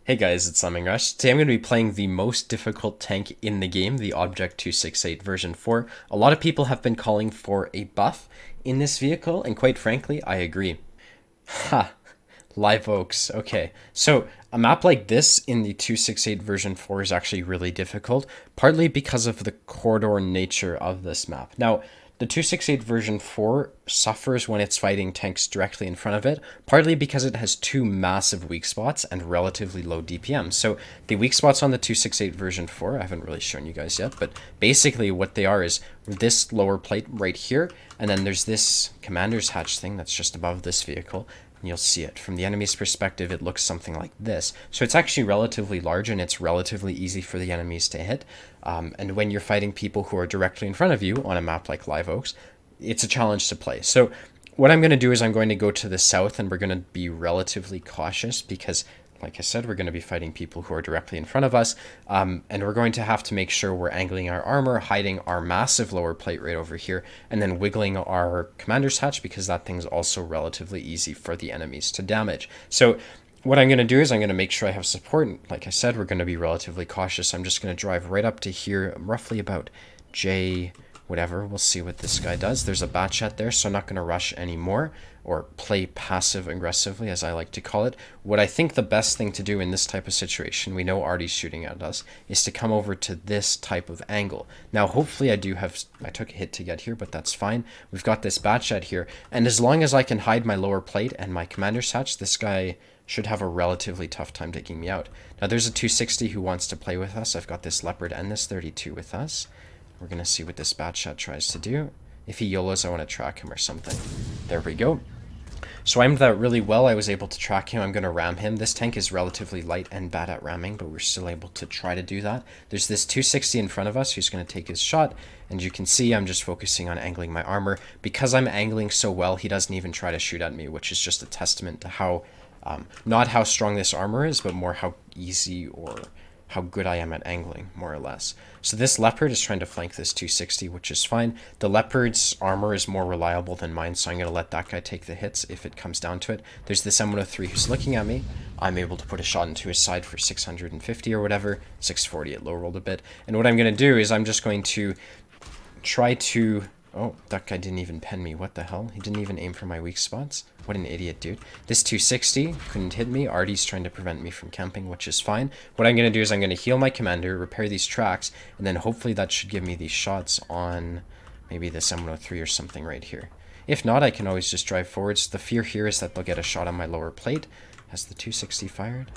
Hey guys, it's Lemming Rush. Today I'm going to be playing the most difficult tank in the game, the Object 268 version 4. A lot of people have been calling for a buff in this vehicle, and quite frankly, I agree. Ha! Live Oaks. Okay, so a map like this in the 268 version 4 is actually really difficult, partly because of the corridor nature of this map. Now, the 268 version 4 suffers when it's fighting tanks directly in front of it, partly because it has two massive weak spots and relatively low DPM. So the weak spots on the 268 version 4, I haven't really shown you guys yet, but basically what they are is this lower plate right here, and then there's this commander's hatch thing that's just above this vehicle, and you'll see it. From the enemy's perspective, it looks something like this. So it's actually relatively large and it's relatively easy for the enemies to hit. And when you're fighting people who are directly in front of you on a map like Live Oaks, it's a challenge to play. So what I'm going to do is I'm going to go to the south and we're going to be relatively cautious because, like I said, we're going to be fighting people who are directly in front of us, and we're going to have to make sure we're angling our armor, hiding our massive lower plate right over here, and then wiggling our commander's hatch because that thing's also relatively easy for the enemies to damage. So what I'm going to do is I'm going to make sure I have support. Like I said, we're going to be relatively cautious. I'm just going to drive right up to here, roughly about J whatever. We'll see what this guy does. There's a bat chat there, so I'm not going to rush anymore or play passive aggressively, as I like to call it. What I think the best thing to do in this type of situation, we know Artie's shooting at us, is to come over to this type of angle. Now, hopefully I took a hit to get here, but that's fine. We've got this bat chat here, and as long as I can hide my lower plate and my commander's hatch, this guy should have a relatively tough time taking me out. Now, there's a 260 who wants to play with us. I've got this Leopard and this 32 with us. We're going to see what this bat shot tries to do. If he YOLOs, I want to track him or something. There we go. So I aimed that really well. I was able to track him. I'm going to ram him. This tank is relatively light and bad at ramming, but we're still able to try to do that. There's this 260 in front of us who's going to take his shot, and you can see I'm just focusing on angling my armor. Because I'm angling so well, he doesn't even try to shoot at me, which is just a testament to how, not how strong this armor is, but more how easy or how good I am at angling, more or less. So this Leopard is trying to flank this 260, which is fine. The Leopard's armor is more reliable than mine, so I'm going to let that guy take the hits if it comes down to it. There's this M103 who's looking at me. I'm able to put a shot into his side for 650 or whatever. 640, it low rolled a bit. And what I'm going to do is I'm just going to try to... Oh, that guy didn't even pen me. What the hell? He didn't even aim for my weak spots. What an idiot, dude. This 260 couldn't hit me. Artie's trying to prevent me from camping, which is fine. What I'm going to do is I'm going to heal my commander, repair these tracks, and then hopefully that should give me these shots on maybe this M103 or something right here. If not, I can always just drive forwards. The fear here is that they'll get a shot on my lower plate. Has the 260 fired?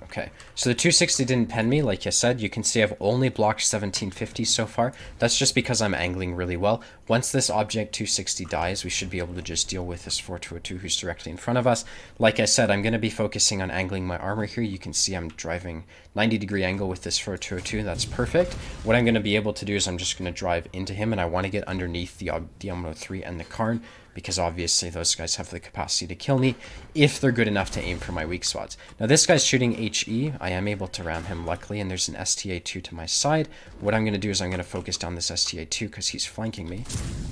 Okay, so the 260 didn't pen me, like I said. You can see I've only blocked 1750 so far. That's just because I'm angling really well. Once this Object 260 dies, we should be able to just deal with this 4202 who's directly in front of us. Like I said, I'm going to be focusing on angling my armor here. You can see I'm driving 90-degree angle with this 4202. That's perfect. What I'm going to be able to do is I'm just going to drive into him, and I want to get underneath the M103 and the Karn, because obviously those guys have the capacity to kill me if they're good enough to aim for my weak spots. Now this guy's shooting HE. I am able to ram him luckily, and there's an STA2 to my side. What I'm going to do is I'm going to focus down this STA2 because he's flanking me.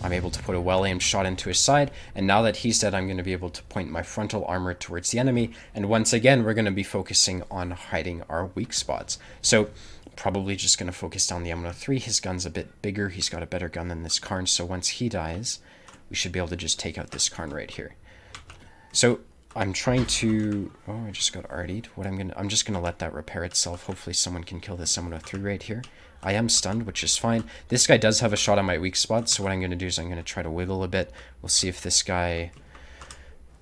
I'm able to put a well-aimed shot into his side, and now that he's dead, I'm going to be able to point my frontal armor towards the enemy, and once again, we're going to be focusing on hiding our weak spots. So probably just going to focus down the M103. His gun's a bit bigger. He's got a better gun than this Karn, so once he dies, we should be able to just take out this Karn right here. So I'm trying to... Oh, I just got artied. I'm just gonna let that repair itself. Hopefully someone can kill this M103 right here. I am stunned, which is fine. This guy does have a shot on my weak spot, so what I'm gonna do is I'm gonna try to wiggle a bit. We'll see if this guy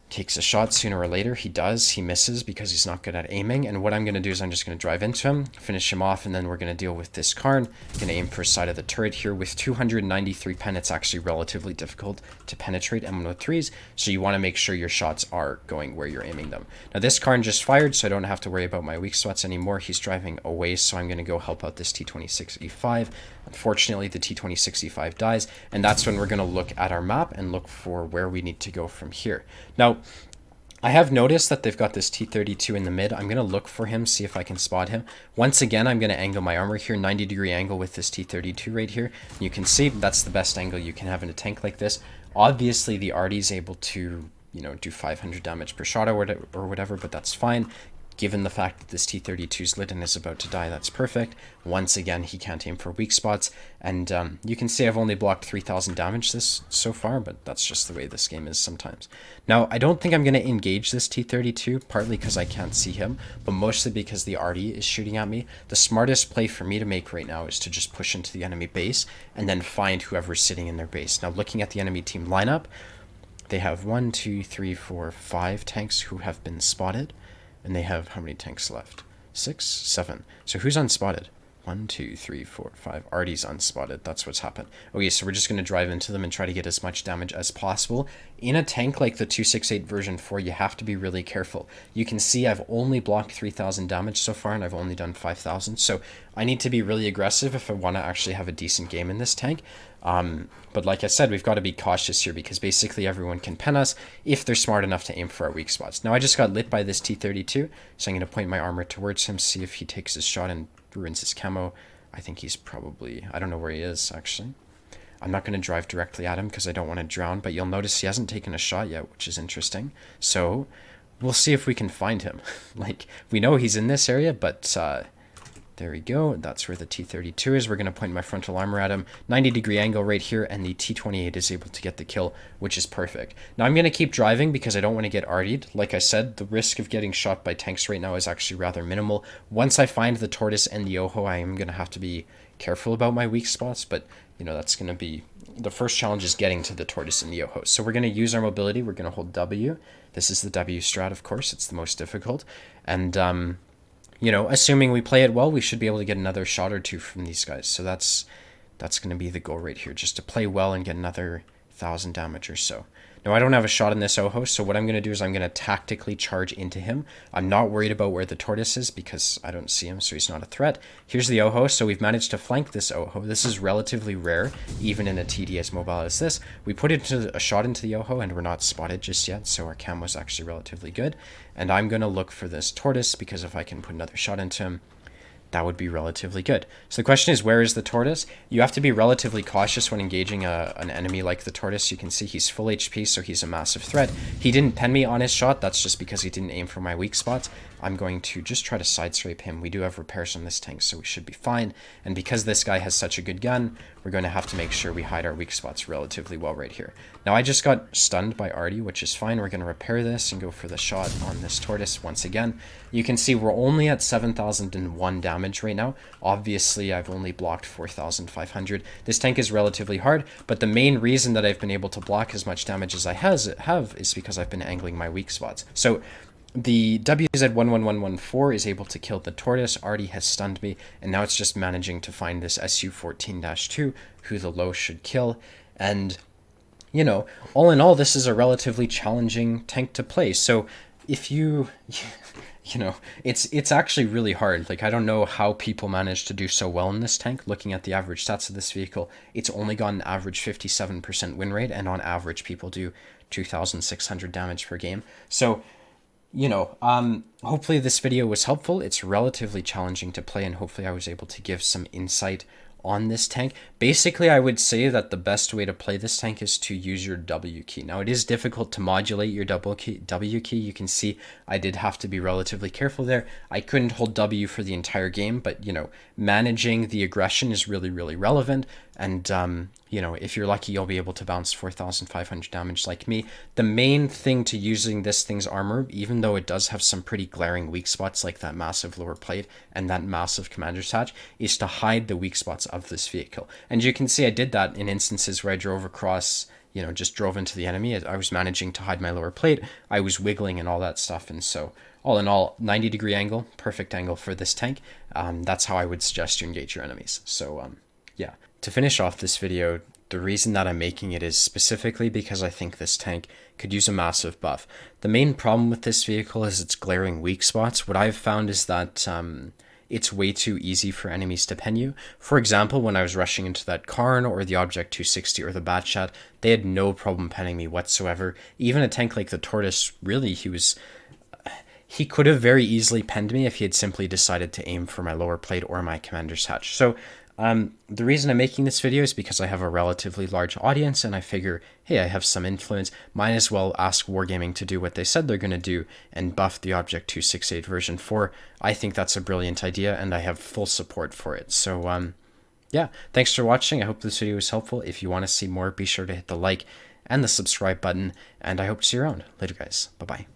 takes a shot sooner or later. He does. He misses because he's not good at aiming. And what I'm going to do is I'm just going to drive into him, finish him off, and then we're going to deal with this Karn. Going to aim for side of the turret here. With 293 pen, it's actually relatively difficult to penetrate M103s, so you want to make sure your shots are going where you're aiming them. Now this Karn just fired, so I don't have to worry about my weak spots anymore. He's driving away, so I'm going to go help out this T26E5. Unfortunately, the T26E5 dies, and that's when we're going to look at our map and look for where we need to go from here. Now, I have noticed that they've got this T32 in the mid. I'm going to look for him, see if I can spot him. Once again, I'm going to angle my armor here, 90-degree angle with this T32 right here. You can see that's the best angle you can have in a tank like this. Obviously, the Artie's able to do 500 damage per shot or whatever, but that's fine. Given the fact that this T-32 is lit and is about to die, that's perfect. Once again, he can't aim for weak spots, and you can see I've only blocked 3,000 damage this so far, but that's just the way this game is sometimes. Now, I don't think I'm going to engage this T-32, partly because I can't see him, but mostly because the arty is shooting at me. The smartest play for me to make right now is to just push into the enemy base and then find whoever's sitting in their base. Now, looking at the enemy team lineup, they have 1, 2, 3, 4, 5 tanks who have been spotted. And they have how many tanks left? 6, 7. So who's unspotted? 1, 2, 3, 4, 5. Arty's unspotted. That's what's happened. Okay, so we're just going to drive into them and try to get as much damage as possible. In a tank like the 268 version 4, you have to be really careful. You can see I've only blocked 3,000 damage so far, and I've only done 5,000. So I need to be really aggressive if I want to actually have a decent game in this tank. But like I said, we've got to be cautious here because basically everyone can pen us if they're smart enough to aim for our weak spots. Now I just got lit by this T-32, so I'm going to point my armor towards him, see if he takes his shot and ruins his camo. I think he's probably, I don't know where he is actually. I'm not going to drive directly at him because I don't want to drown, but you'll notice he hasn't taken a shot yet, which is interesting. So we'll see if we can find him. Like, we know he's in this area, but there we go. That's where the T-32 is. We're going to point my frontal armor at him. 90-degree angle right here, and the T-28 is able to get the kill, which is perfect. Now I'm going to keep driving because I don't want to get artied. Like I said, the risk of getting shot by tanks right now is actually rather minimal. Once I find the tortoise and the Oho, I am going to have to be careful about my weak spots, but that's going to be the first challenge, is getting to the tortoise and the Oho. So we're going to use our mobility. We're going to hold W. This is the W strat, of course. It's the most difficult. And assuming we play it well, we should be able to get another shot or two from these guys. So that's going to be the goal right here, just to play well and get another 1,000 damage or so. Now, I don't have a shot in this Oho, so what I'm going to do is I'm going to tactically charge into him. I'm not worried about where the tortoise is because I don't see him, so he's not a threat. Here's the Oho, so we've managed to flank this Oho. This is relatively rare, even in a TD as mobile as this. We put a shot into the Oho, and we're not spotted just yet, so our cam was actually relatively good. And I'm going to look for this tortoise, because if I can put another shot into him, that would be relatively good. So the question is, where is the tortoise? You have to be relatively cautious when engaging an enemy like the tortoise. You can see he's full HP, so he's a massive threat. He didn't pen me on his shot. That's just because he didn't aim for my weak spots. I'm going to just try to sideswipe him. We do have repairs on this tank, so we should be fine. And because this guy has such a good gun, we're going to have to make sure we hide our weak spots relatively well right here. Now, I just got stunned by Arty, which is fine. We're going to repair this and go for the shot on this tortoise once again. You can see we're only at 7,001 damage right now. Obviously, I've only blocked 4,500. This tank is relatively hard, but the main reason that I've been able to block as much damage as I have is because I've been angling my weak spots. So the WZ11114 is able to kill the tortoise. Arty has stunned me, and now it's just managing to find this SU-14-2, who the low should kill. And, all in all, this is a relatively challenging tank to play. So if it's actually really hard. Like, I don't know how people manage to do so well in this tank. Looking at the average stats of this vehicle, it's only got an average 57% win rate, and on average, people do 2,600 damage per game. So, hopefully this video was helpful. It's relatively challenging to play, and hopefully I was able to give some insight on this tank. Basically, I would say that the best way to play this tank is to use your W key. Now, it is difficult to modulate your W key. You can see I did have to be relatively careful there. I couldn't hold W for the entire game, but, managing the aggression is really, really relevant. And, if you're lucky, you'll be able to bounce 4,500 damage like me. The main thing to using this thing's armor, even though it does have some pretty glaring weak spots like that massive lower plate and that massive commander's hatch, is to hide the weak spots of this vehicle. And you can see I did that in instances where I drove across, just drove into the enemy. I was managing to hide my lower plate. I was wiggling and all that stuff. And so all in all, 90-degree angle, perfect angle for this tank. That's how I would suggest you engage your enemies. So, yeah. To finish off this video, the reason that I'm making it is specifically because I think this tank could use a massive buff. The main problem with this vehicle is its glaring weak spots. What I've found is that it's way too easy for enemies to pen you. For example, when I was rushing into that Karn or the Object 260 or the Batchat, they had no problem penning me whatsoever. Even a tank like the Tortoise, really, he could have very easily penned me if he had simply decided to aim for my lower plate or my commander's hatch. So The reason I'm making this video is because I have a relatively large audience and I figure, hey, I have some influence. Might as well ask Wargaming to do what they said they're going to do and buff the Object 268 version 4. I think that's a brilliant idea and I have full support for it. So, yeah, thanks for watching. I hope this video was helpful. If you want to see more, be sure to hit the like and the subscribe button. And I hope to see you around. Later, guys. Bye-bye.